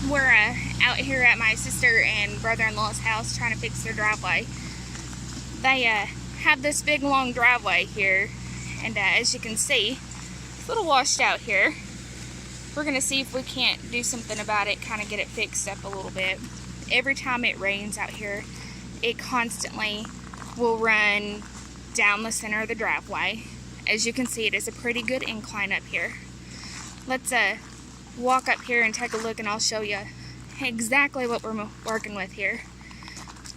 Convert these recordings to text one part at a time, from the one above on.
We're out here at my sister and brother-in-law's house trying to fix their driveway. They have this big long driveway here, and as you can see, it's a little washed out here. We're going to see if we can't do something about it, kind of get it fixed up a little bit. Every time it rains out here, it constantly will run down the center of the driveway. As you can see, it is a pretty good incline up here. Let's walk up here and take a look, and I'll show you exactly what we're working with here.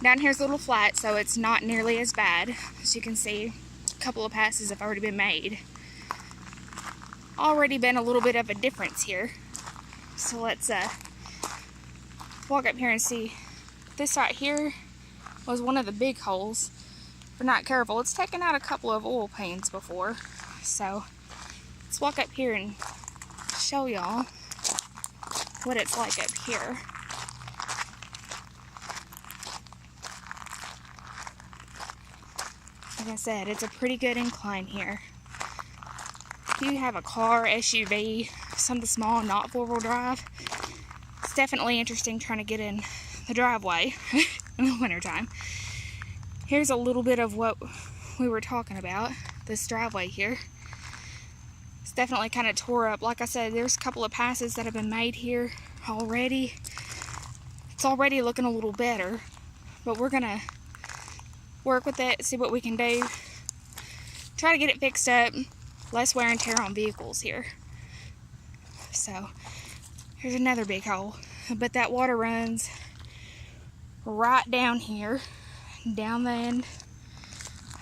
Down here's a little flat, so it's not nearly as bad. As you can see, a couple of passes have already been made. Already been a little bit of a difference here. So let's walk up here and see. This right here was one of the big holes. If we're not careful, it's taken out a couple of oil pains before. So let's walk up here and show y'all what it's like up here. Like I said, it's a pretty good incline here. If you have a car, SUV, something small, not four-wheel drive, it's definitely interesting trying to get in the driveway in the wintertime. Here's a little bit of what we were talking about, this driveway here. It's definitely kind of tore up. Like I said, there's a couple of passes that have been made here already. It's already looking a little better, but we're going to work with it, see what we can do. Try to get it fixed up. Less wear and tear on vehicles here. So here's another big hole, but that water runs right down here, down the end,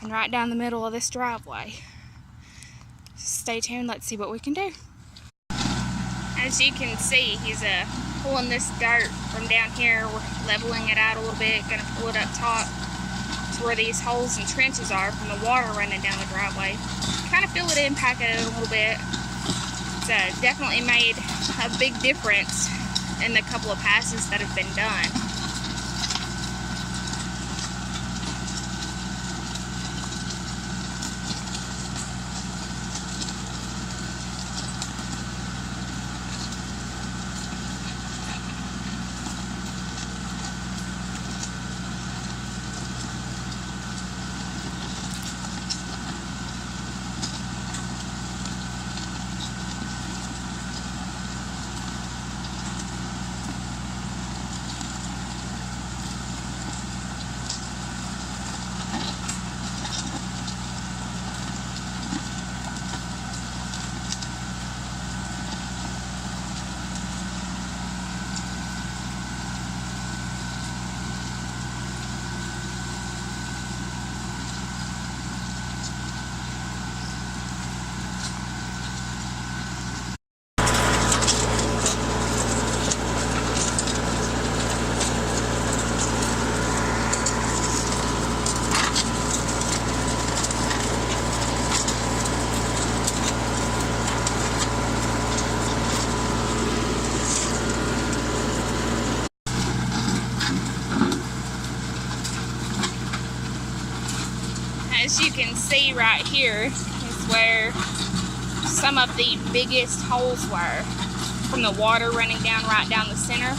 and right down the middle of this driveway. Stay tuned, let's see what we can do. As you can see, he's pulling this dirt from down here. We're leveling it out a little bit, gonna pull it up top to where these holes and trenches are from the water running down the driveway. Kind of feel it impacted it a little bit. It's definitely made a big difference in the couple of passes that have been done. As you can see right here is where some of the biggest holes were from the water running down right down the center.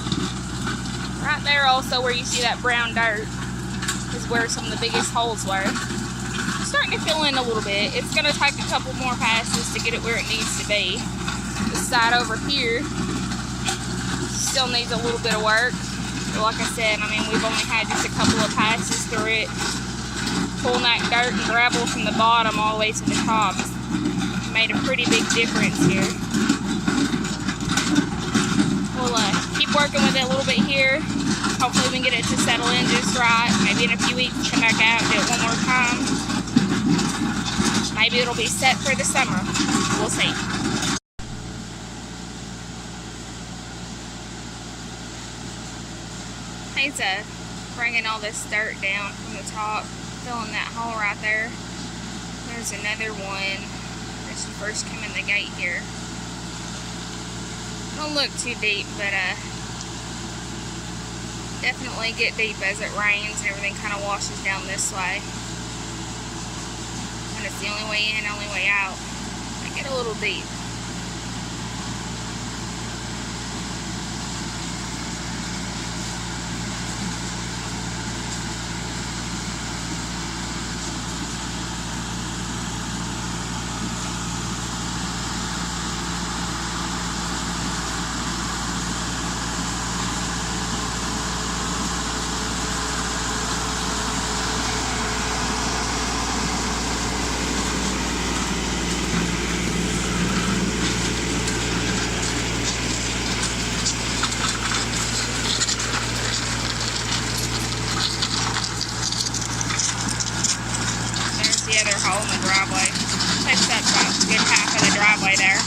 Right there also where you see that brown dirt is where some of the biggest holes were. It's starting to fill in a little bit. It's going to take a couple more passes to get it where it needs to be. This side over here still needs a little bit of work. But like I said, I mean, we've only had just a couple of passes through it. Pulling that dirt and gravel from the bottom all the way to the top made a pretty big difference here. We'll keep working with it a little bit here. Hopefully we can get it to settle in just right. Maybe in a few weeks come back out, do it one more time. Maybe it'll be set for the summer. We'll see. He's bringing all this dirt down from the top, filling that hole right there. There's another one as you first come in the gate here. Don't look too deep, but definitely get deep as it rains and everything kind of washes down this way. And it's the only way in, only way out. I get a little deep. hole in the driveway. Takes up about a good half of the driveway there.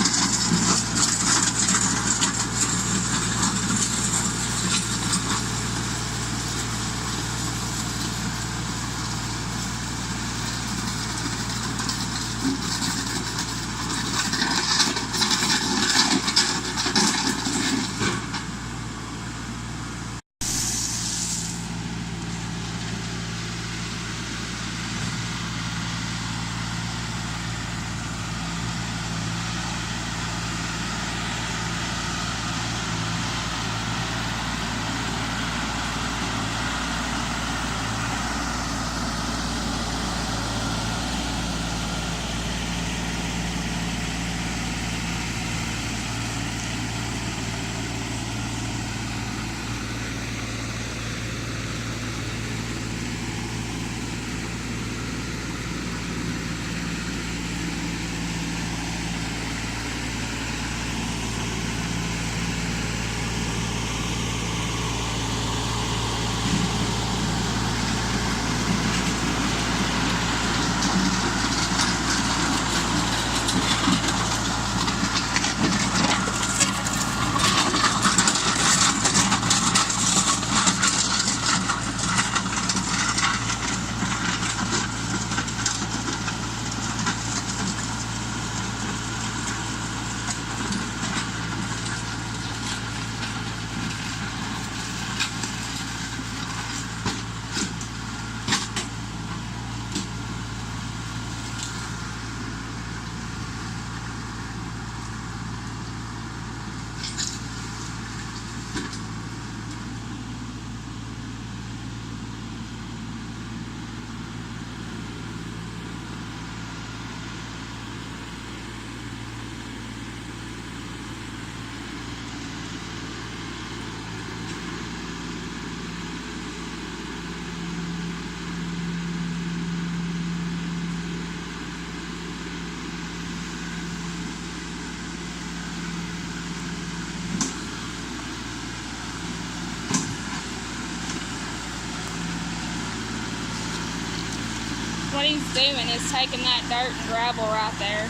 What he's doing is taking that dirt and gravel right there,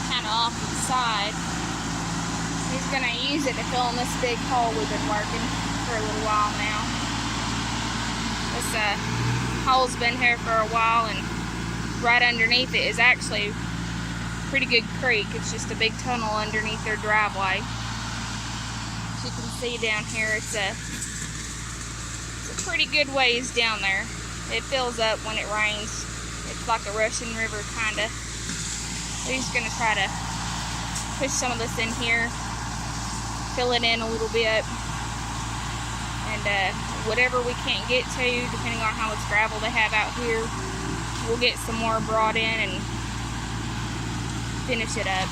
kind of off to the side. He's going to use it to fill in this big hole we've been working for a little while now. This hole's been here for a while, and right underneath it is actually a pretty good creek. It's just a big tunnel underneath their driveway. As you can see down here, it's a pretty good ways down there. It fills up when it rains. It's like a rushing river, kind of. He's going to try to push some of this in here, fill it in a little bit, and whatever we can't get to, depending on how much gravel they have out here, we'll get some more brought in and finish it up.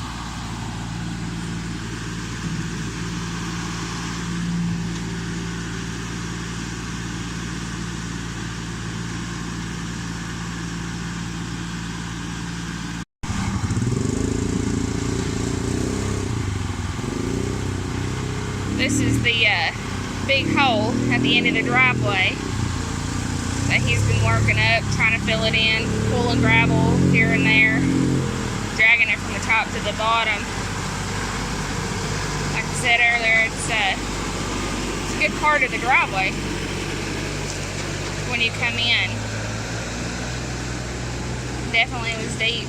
This is the big hole at the end of the driveway that he's been working up, trying to fill it in, pulling gravel here and there, dragging it from the top to the bottom. Like I said earlier, it's a good part of the driveway when you come in. Definitely was deep.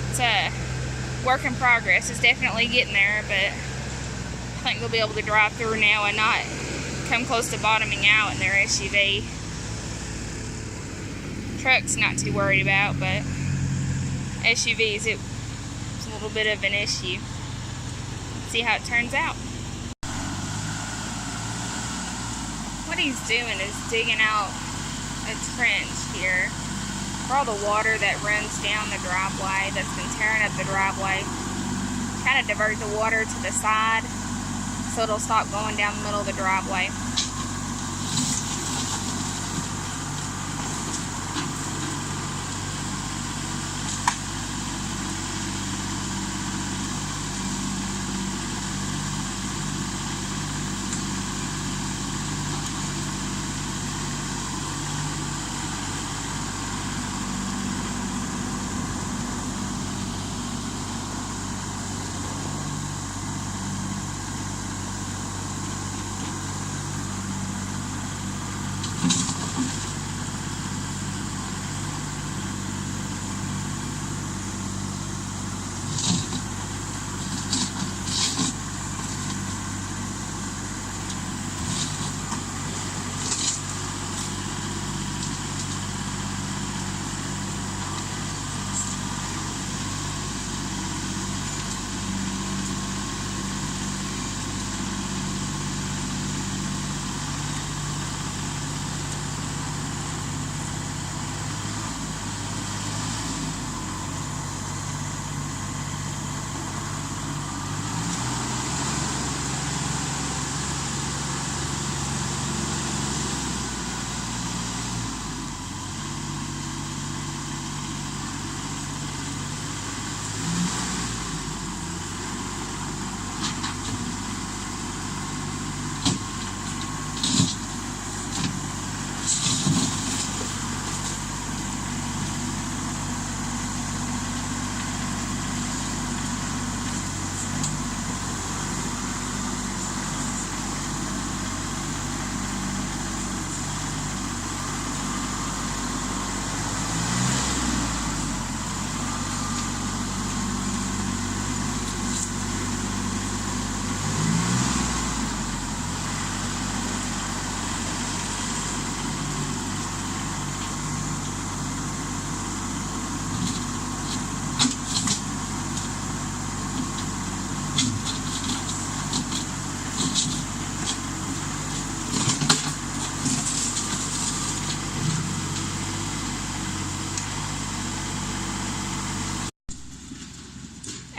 It's a work in progress. It's definitely getting there, but I think they'll be able to drive through now and not come close to bottoming out in their SUV. Trucks not too worried about, but SUVs, it's a little bit of an issue. Let's see how it turns out. What he's doing is digging out a trench here for all the water that runs down the driveway that's been tearing up the driveway. Kind of divert the water to the side so it'll stop going down the middle of the driveway.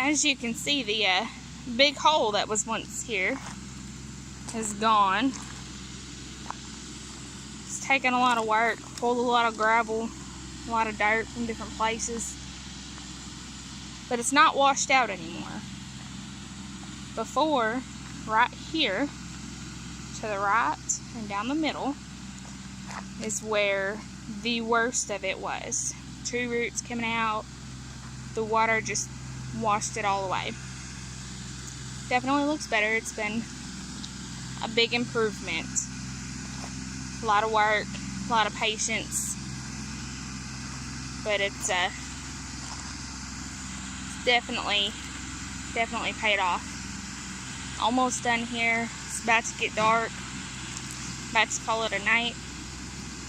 As you can see, the big hole that was once here is gone. It's taken a lot of work, pulled a lot of gravel, a lot of dirt from different places, but it's not washed out anymore. Before, right here to the right and down the middle is where the worst of it was. Tree roots coming out, the water just washed it all away. Definitely looks better. It's been a big improvement. A lot of work, a lot of patience, but it's definitely paid off. Almost done here. It's about to get dark. About to call it a night,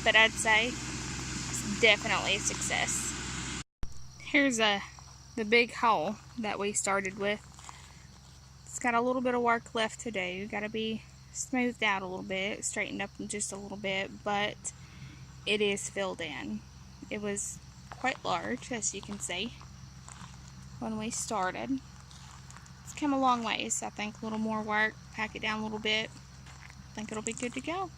but I'd say it's definitely a success. Here's the big hole that we started with. It's got a little bit of work left to do. Got to be smoothed out a little bit, straightened up just a little bit, but it is filled in. It was quite large, as you can see, when we started. It's come a long ways. I think a little more work, pack it down a little bit. I think it'll be good to go.